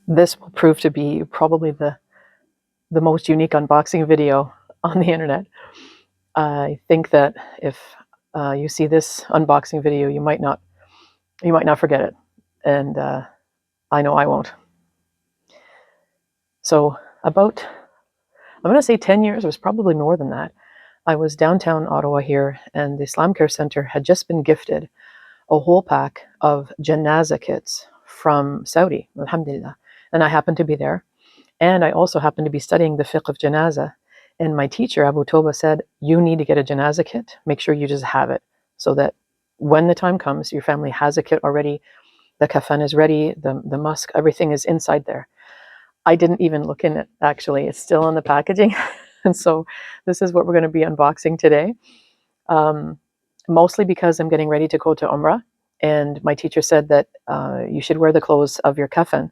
This will prove to be probably the most unique unboxing video on the internet. I think that if you see this unboxing video, you might not forget it, and I know I won't. So about, I'm going to say 10 years, it was probably more than that. I was downtown Ottawa here, and the Islam Care Center had just been gifted a whole pack of janazah kits from Saudi, alhamdulillah. And I happened to be there. And I also happened to be studying the fiqh of janazah. And my teacher, Abu Toba, said, you need to get a janazah kit. Make sure you just have it so that when the time comes, your family has a kit already. The kafan is ready, the musk, everything is inside there. I didn't even look in it, actually. It's still on the packaging. And so this is what we're going to be unboxing today. Mostly because I'm getting ready to go to Umrah. And my teacher said that you should wear the clothes of your kafan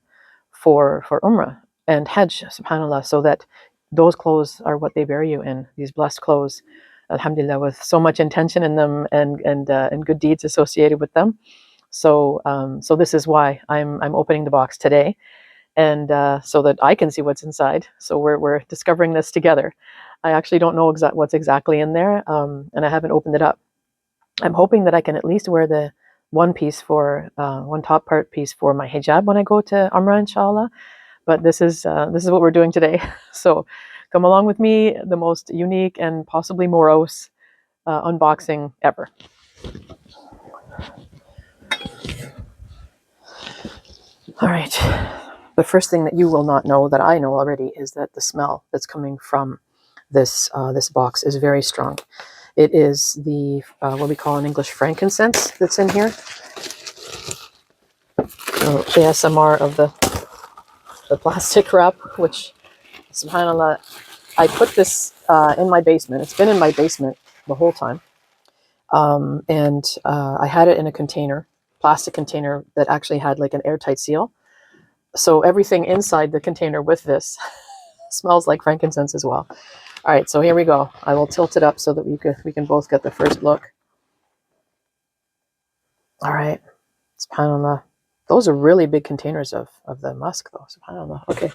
for Umrah and Hajj, subhanAllah, so that those clothes are what they bury you in, these blessed clothes, alhamdulillah, with so much intention in them and good deeds associated with them. So so this is why I'm opening the box today, and so that I can see what's inside. So we're discovering this together. I actually don't know what's exactly in there, and I haven't opened it up. I'm hoping that I can at least wear the one top part piece for my hijab when I go to Umrah, inshallah. But this is what we're doing today. So come along with me, the most unique and possibly morose unboxing ever. All right. The first thing that you will not know, that I know already, is that the smell that's coming from this box is very strong. It is the what we call in English frankincense that's in here. So ASMR of the plastic wrap, which, subhanAllah, I put this in my basement. It's been in my basement the whole time. And I had it in a container, plastic container that actually had like an airtight seal. So everything inside the container with this smells like frankincense as well. All right, so here we go. I will tilt it up so that we can both get the first look. All right, subhanAllah. Those are really big containers of the musk, though, subhanAllah. Okay.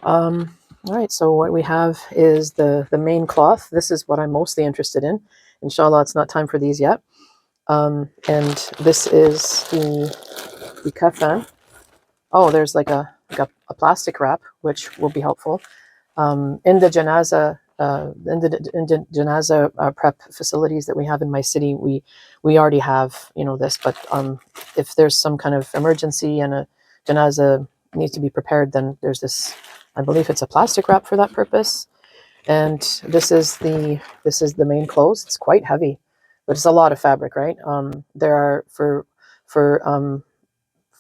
All right, so what we have is the main cloth. This is what I'm mostly interested in. Inshallah, it's not time for these yet. And this is the kafan. Oh, there's like a plastic wrap, which will be helpful. In the janazah prep facilities that we have in my city, we already have this. But if there's some kind of emergency and a janazah needs to be prepared, then there's this. I believe it's a plastic wrap for that purpose. And this is the main clothes. It's quite heavy, but it's a lot of fabric, right? There are for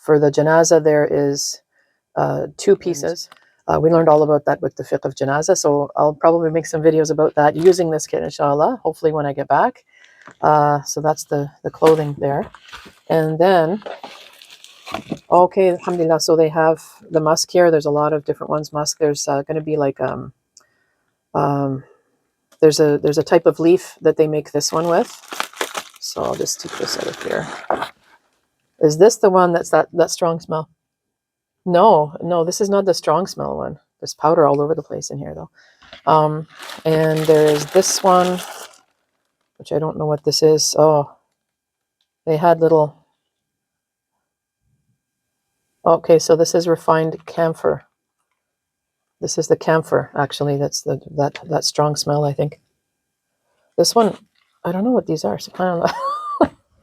the janazah there is 2 pieces. We learned all about that with the fiqh of janazah, so I'll probably make some videos about that using this kit, inshallah, hopefully when I get back. So that's the clothing there. And then, okay, alhamdulillah, so they have the musk here. There's a lot of different ones. Musk, there's going to be like, there's a type of leaf that they make this one with. So I'll just take this out of here. Is this the one that's that strong smell? No, this is not the strong smell one. There's powder all over the place in here, though. And there's this one, which I don't know what this is. Oh, they had little. Okay, so this is refined camphor. This is the camphor, actually. That's that strong smell, I think. This one, I don't know what these are. SubhanAllah.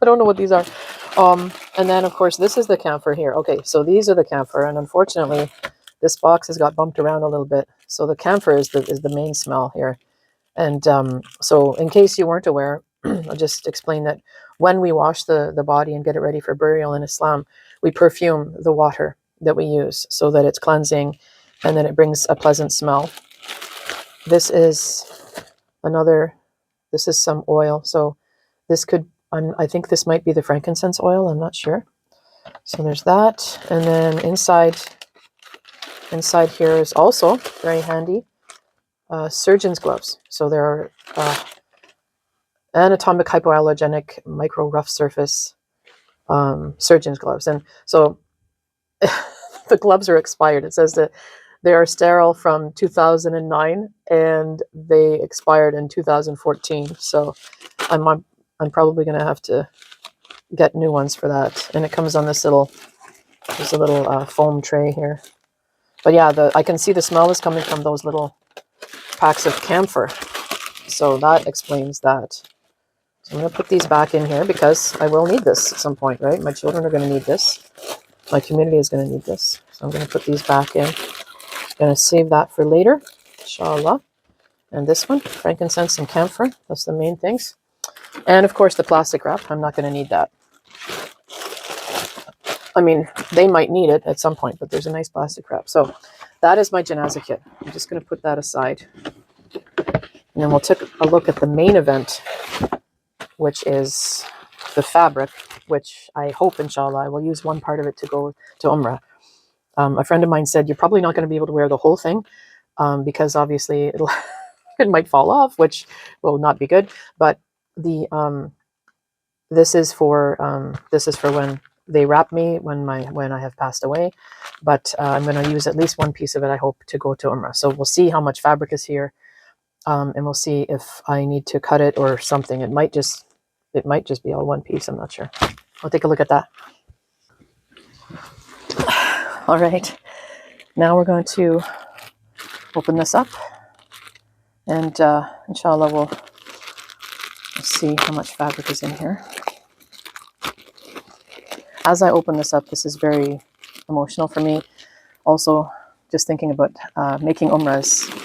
I don't know what these are. And then, of course, this is the camphor here. Okay, so these are the camphor, and unfortunately, this box has got bumped around a little bit. So the camphor is the main smell here. And so in case you weren't aware, I'll just explain that when we wash the body and get it ready for burial in Islam, we perfume the water that we use so that it's cleansing, and then it brings a pleasant smell. This is this is some oil. So this could, I think this might be the frankincense oil. I'm not sure. So there's that. And then inside here is also very handy, surgeon's gloves. So there are anatomic hypoallergenic micro rough surface surgeon's gloves. And so The gloves are expired. It says that they are sterile from 2009 and they expired in 2014. So I'm probably going to have to get new ones for that. And it comes on this little, there's a little foam tray here. But yeah, I can see the smell is coming from those little packs of camphor. So that explains that. So I'm going to put these back in here because I will need this at some point, right? My children are going to need this. My community is going to need this. So I'm going to put these back in. I'm going to save that for later, inshallah. And this one, frankincense and camphor. That's the main things. And of course the plastic wrap. I'm not going to need that. I mean, they might need it at some point, but there's a nice plastic wrap. So that is my janazah kit. I'm just going to put that aside. And then we'll take a look at the main event, which is the fabric, which I hope, inshallah, I will use one part of it to go to Umrah. A friend of mine said, you're probably not going to be able to wear the whole thing because obviously it might fall off, which will not be good. But this is for when they wrap me when I have passed away. But I'm going to use at least one piece of it, I hope, to go to Umrah. So we'll see how much fabric is here, and we'll see if I need to cut it or something. It might just be all one piece. I'm not sure. I'll take a look at that. All right, now we're going to open this up, and inshallah we'll see how much fabric is in here. As I open this up, this is very emotional for me. Also, just thinking about making Umrah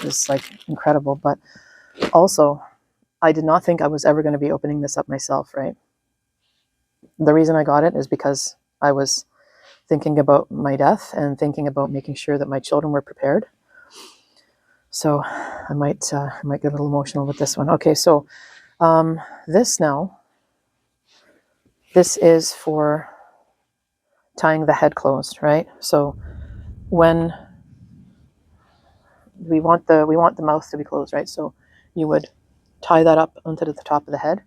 is like incredible, but also I did not think I was ever going to be opening this up myself, right? The reason I got it is because I was thinking about my death and thinking about making sure that my children were prepared. So I might get a little emotional with this one. Okay, so this is for tying the head closed, right? So when we want the mouth to be closed, right? So you would tie that up onto the top of the head.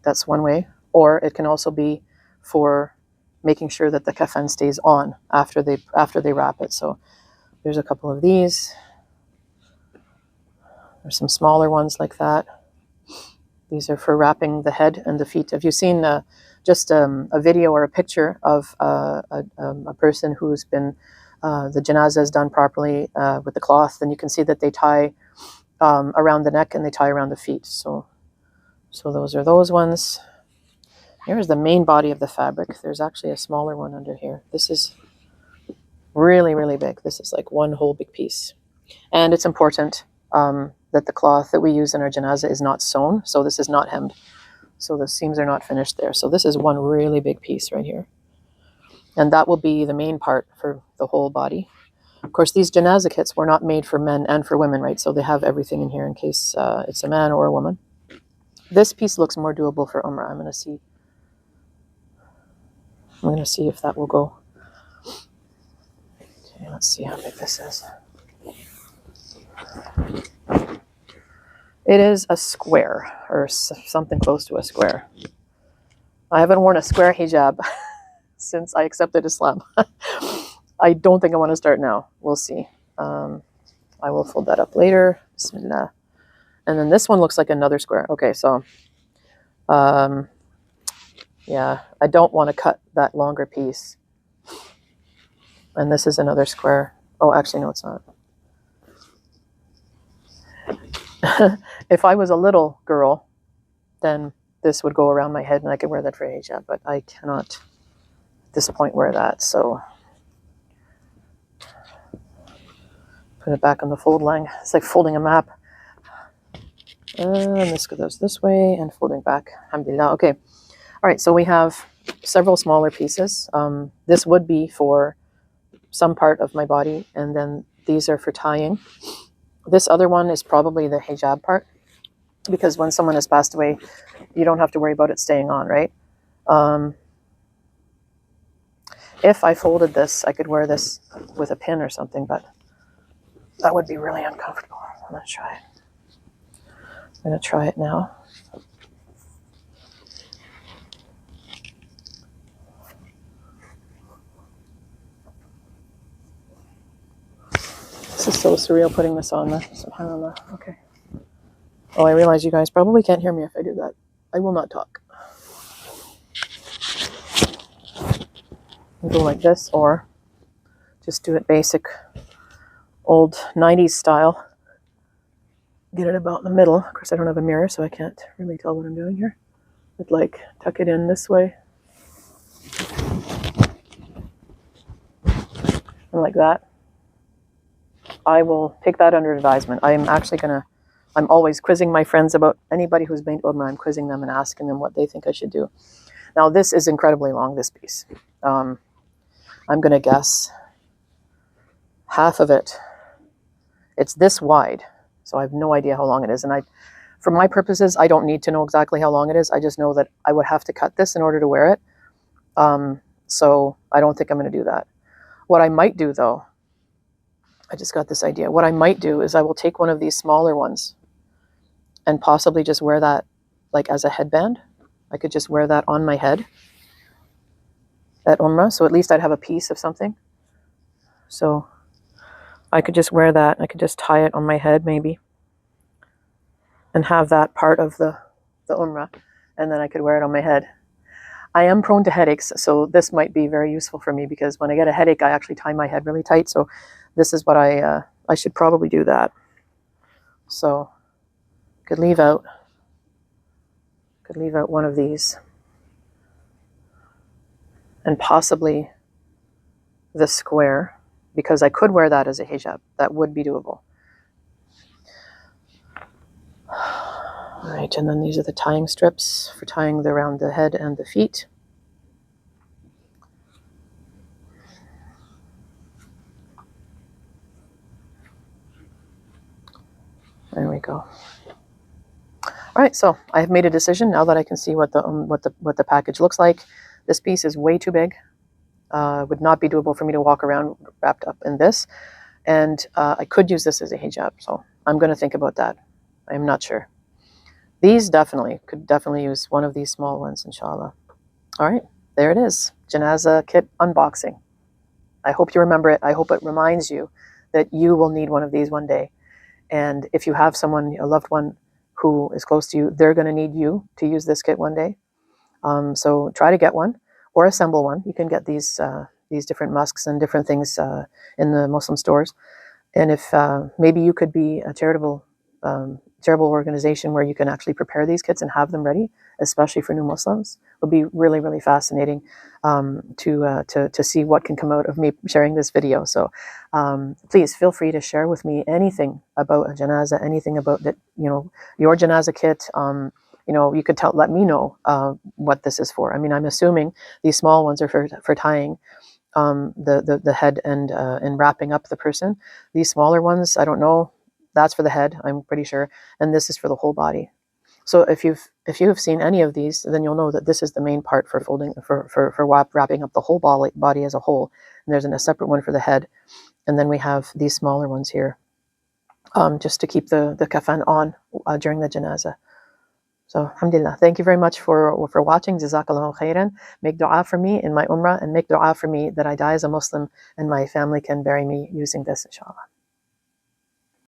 That's one way. Or it can also be for making sure that the kafan stays on after they wrap it. So there's a couple of these. There's some smaller ones like that. These are for wrapping the head and the feet. Have you seen just a video or a picture of a person who's been, the janazah is done properly with the cloth? Then you can see that they tie around the neck and they tie around the feet. So those are those ones. Here's the main body of the fabric. There's actually a smaller one under here. This is really, really big. This is like one whole big piece. And it's important that the cloth that we use in our janazah is not sewn. So this is not hemmed. So the seams are not finished there. So this is one really big piece right here. And that will be the main part for the whole body. Of course, these janazah kits were not made for men and for women, right? So they have everything in here in case it's a man or a woman. This piece looks more doable for Umrah. I'm going to see if that will go. Okay, let's see how big this is. It is a square, or something close to a square. I haven't worn a square hijab since I accepted Islam. I don't think I want to start now. We'll see. I will fold that up later. Bismillah. And then this one looks like another square. Okay, so yeah, I don't want to cut that longer piece. And this is another square. Oh, actually, no, it's not. If I was a little girl, then this would go around my head and I could wear that for a hijab, but I cannot at this point wear that. So put it back on the fold line. It's like folding a map. And this goes this way and folding back. Alhamdulillah. Okay. All right. So we have several smaller pieces. This would be for some part of my body. And then these are for tying. This other one is probably the hijab part, because when someone has passed away, you don't have to worry about it staying on, right? If I folded this, I could wear this with a pin or something, but that would be really uncomfortable. I'm going to try it. I'm going to try it now. This is so surreal putting this on. SubhanAllah. Okay. Oh, I realize you guys probably can't hear me if I do that. I will not talk. I'll go like this, or just do it basic, old 90s style. Get it about in the middle. Of course, I don't have a mirror, so I can't really tell what I'm doing here. But like, tuck it in this way. And like that. I will take that under advisement. I'm always quizzing my friends about anybody who's made Umrah. I'm quizzing them and asking them what they think I should do. Now, this is incredibly long, this piece. I'm going to guess half of it. It's this wide, so I have no idea how long it is. And for my purposes, I don't need to know exactly how long it is. I just know that I would have to cut this in order to wear it. So I don't think I'm going to do that. What I might do, though, I just got this idea. What I might do is I will take one of these smaller ones and possibly just wear that like as a headband. I could just wear that on my head at Umrah, so at least I'd have a piece of something. So I could just wear that. I could just tie it on my head maybe and have that part of the Umrah, and then I could wear it on my head. I am prone to headaches, so this might be very useful for me, because when I get a headache, I actually tie my head really tight. So this is what I should probably do that. So could leave out one of these, and possibly the square, because I could wear that as a hijab. That would be doable. All right, and then these are the tying strips for tying around the head and the feet. There we go. All right, so I have made a decision now that I can see what the package looks like. This piece is way too big. Would not be doable for me to walk around wrapped up in this, and I could use this as a hijab. So I'm going to think about that. I'm not sure. These could definitely use one of these small ones, inshallah. All right, there it is. Janazah kit unboxing. I hope you remember it. I hope it reminds you that you will need one of these one day. And if you have someone, a loved one who is close to you, they're going to need you to use this kit one day. So try to get one or assemble one. You can get these different musks and different things in the Muslim stores. And if maybe you could be a charitable organization where you can actually prepare these kits and have them ready, especially for new Muslims, would be really, really fascinating to see what can come out of me sharing this video. So please feel free to share with me anything about a janazah, anything about that, your janazah kit. You could let me know what this is for. I mean, I'm assuming these small ones are for tying the head and wrapping up the person. These smaller ones, I don't know. That's for the head, I'm pretty sure, and this is for the whole body. So if you have seen any of these, then you'll know that this is the main part for folding, for wrapping up the whole body as a whole. And there's a separate one for the head, and then we have these smaller ones here, just to keep the kafan on during the janazah. So, alhamdulillah, thank you very much for watching. Jazakallahu khairan. Make dua for me in my umrah, and make dua for me that I die as a Muslim and my family can bury me using this, inshallah.